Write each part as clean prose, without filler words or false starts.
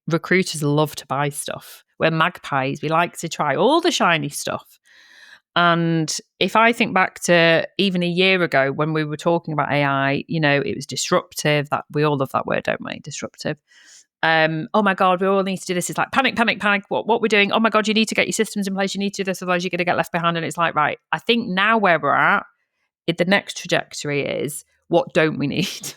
recruiters love to buy stuff. We're magpies. We like to try all the shiny stuff. And if I think back to even a year ago when we were talking about AI, it was disruptive. That we all love that word, don't we? Disruptive. Oh my God, we all need to do this. It's like panic. What we're doing. Oh my God, you need to get your systems in place. You need to do this, otherwise you're going to get left behind. And it's like, right, I think now where we're at, the next trajectory is, what don't we need?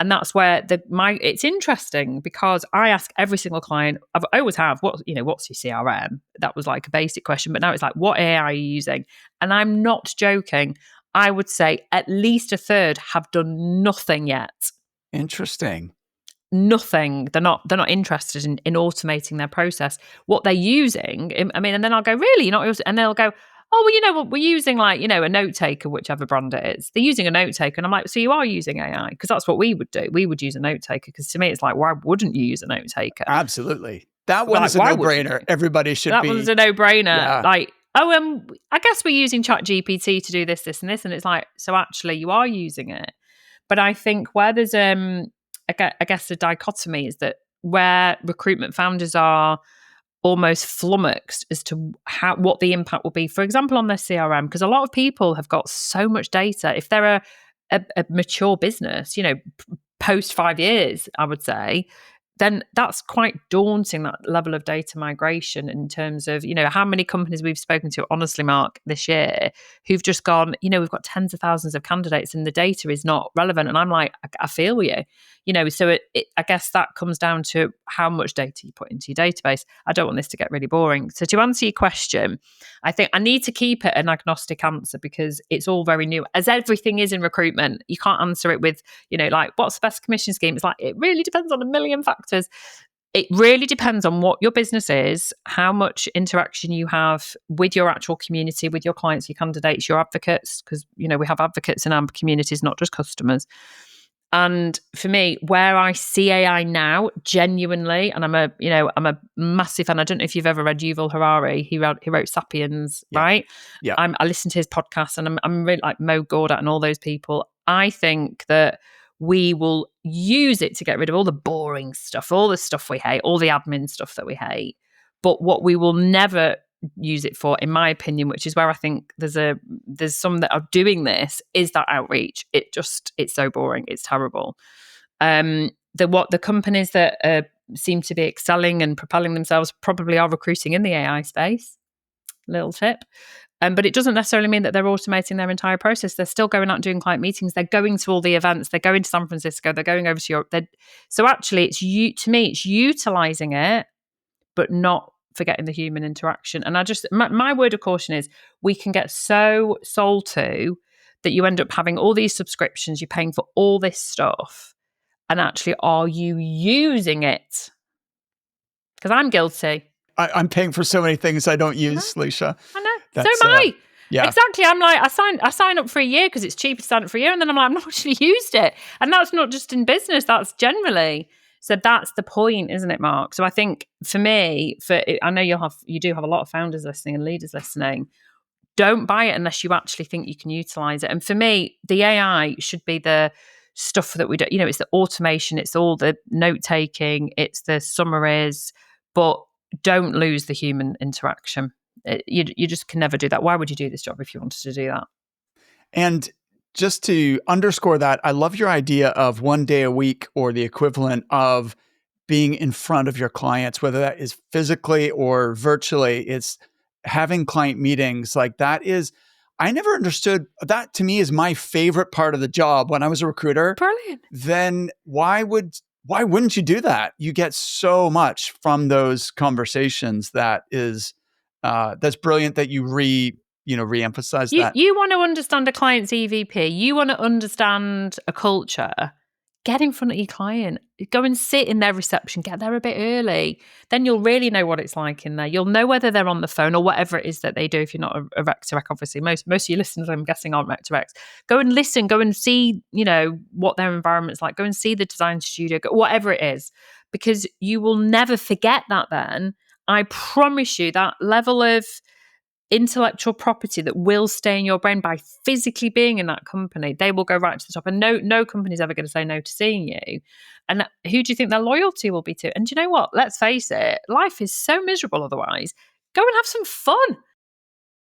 And that's where it's interesting, because I ask every single client, I always have, what's your CRM? That was like a basic question, but now it's like, what AI are you using? And I'm not joking. I would say at least a third have done nothing yet. Interesting. Nothing. They're not interested in automating their process. What they're using, and then I'll go, really? You're not? And they'll go, oh, well, you know what, we're using a note taker, whichever brand it is. They're using a note taker. And I'm like, so you are using AI? Because that's what we would do. We would use a note taker, because to me, it's like, why wouldn't you use a note taker? Absolutely. That one is a no-brainer. Everybody should be. That one's a no-brainer. Yeah. Like, I guess we're using ChatGPT to do this, and this. And it's like, so actually you are using it. But I think where there's, I guess the dichotomy is that where recruitment founders are almost flummoxed as to what the impact will be, for example, on their CRM, because a lot of people have got so much data. If they're a mature business, post 5 years, I would say, then that's quite daunting, that level of data migration, in terms of, how many companies we've spoken to, honestly, Mark, this year, who've just gone, we've got tens of thousands of candidates and the data is not relevant. And I'm like, I feel you, so I guess that comes down to how much data you put into your database. I don't want this to get really boring. So to answer your question, I think I need to keep it an agnostic answer, because it's all very new, as everything is in recruitment. You can't answer it with, like, what's the best commission scheme? It's like, it really depends on a million factors. It really depends on what your business is, how much interaction you have with your actual community, with your clients, your candidates, your advocates, because, we have advocates in our communities, not just customers. And for me, where I see AI now, genuinely, and I'm a massive fan. I don't know if you've ever read Yuval Harari. He wrote Sapiens, right? Yeah. I listen to his podcast, and I'm really like Mo Gawdat and all those people. I think that we will use it to get rid of all the boring stuff, all the stuff we hate, all the admin stuff that we hate. But what we will never use it for, in my opinion, which is where I think there's some that are doing this, is that outreach. It's so boring. It's terrible. The companies that seem to be excelling and propelling themselves probably are recruiting in the AI space. Little tip. But it doesn't necessarily mean that they're automating their entire process. They're still going out and doing client meetings. They're going to all the events. They're going to San Francisco. They're going over to Europe. So actually, it's utilizing it, but not forgetting the human interaction. And my word of caution is, we can get so sold to that you end up having all these subscriptions. You're paying for all this stuff, and actually, are you using it? Because I'm guilty. I'm paying for so many things I don't use, Leisha. I know. So am I. Yeah. Exactly. I'm like, I sign up for a year because it's cheaper to sign up for a year, and then I'm like, I've not actually used it. And that's not just in business, that's generally. So that's the point, isn't it, Mark? So I think for me, I know you do have a lot of founders listening and leaders listening. Don't buy it unless you actually think you can utilize it. And for me, the AI should be the stuff that we do. It's the automation, it's all the note taking, it's the summaries, but don't lose the human interaction. You just can never do that. Why would you do this job if you wanted to do that? And just to underscore that, I love your idea of 1 day a week, or the equivalent of being in front of your clients, whether that is physically or virtually. It's having client meetings like that. I never understood that. To me, is my favorite part of the job when I was a recruiter. Brilliant. Then why wouldn't you do that? You get so much from those conversations. That's brilliant that you re-emphasize that. You want to understand a client's EVP. You want to understand a culture. Get in front of your client. Go and sit in their reception. Get there a bit early. Then you'll really know what it's like in there. You'll know whether they're on the phone or whatever it is that they do. If you're not a rec to rec, obviously most of your listeners, I'm guessing, aren't rec to recs. Go and listen. Go and see, what their environment's like. Go and see the design studio. Whatever it is, because you will never forget that. Then I promise you, that level of intellectual property that will stay in your brain by physically being in that company, they will go right to the top. And no company's ever going to say no to seeing you. And who do you think their loyalty will be to? And do you know what? Let's face it, life is so miserable otherwise. Go and have some fun.